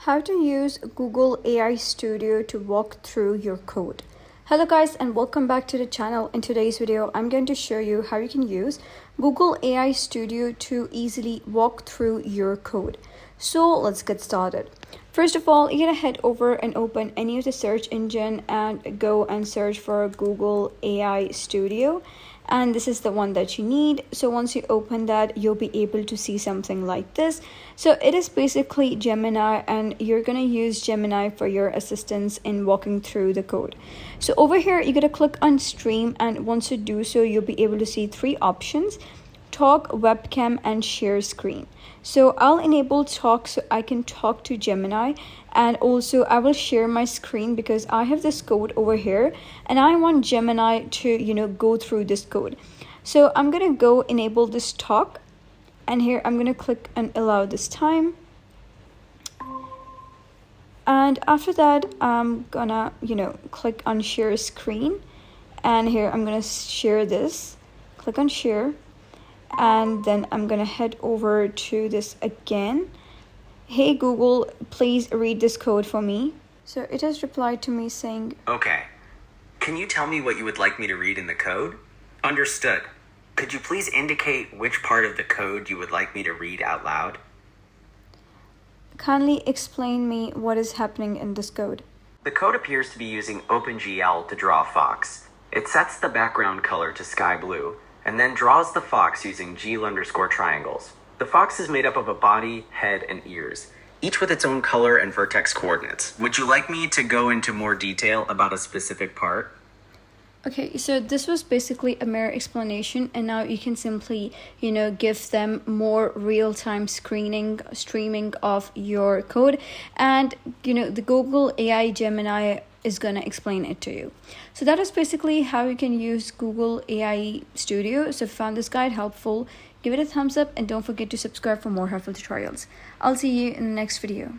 How to use Google AI Studio to walk through your code. Hello guys, and welcome back to the channel. In today's video, I'm going to show you how you can use Google AI Studio to easily walk through your code. So let's get started. First of all, you're gonna head over and open any of the search engine and go and search for Google AI Studio. And this is the one that you need. So once you open that, you'll be able to see something like this. So it is basically Gemini, and you're gonna use Gemini for your assistance in walking through the code. So over here, you're gonna click on stream, and once you do so, you'll be able to see three options: talk, webcam, and share screen. So I'll enable talk so I can talk to Gemini, and also I will share my screen because I have this code over here and I want Gemini to go through this code. So I'm gonna go enable this talk, and here I'm gonna click and allow this time, and after that I'm gonna click on share screen, and here I'm gonna share this, click on share, and then I'm gonna head over to this again. Hey Google, please read this code for me. So it has replied to me saying, Okay. Can you tell me what you would like me to read in the code? Understood. Could you please indicate which part of the code you would like me to read out loud? kindly explain me what is happening in this code. The code appears to be using OpenGL to draw a fox. It sets the background color to sky blue, and then draws the fox using GL_triangles. The fox is made up of a body, head, and ears, each with its own color and vertex coordinates. Would you like me to go into more detail about a specific part? Okay, so this was basically a mere explanation, and now you can simply, give them more real-time streaming of your code, and, the Google AI Gemini is going to explain it to you. So that is basically how you can use Google AI Studio. So if you found this guide helpful, give it a thumbs up and don't forget to subscribe for more helpful tutorials. I'll see you in the next video.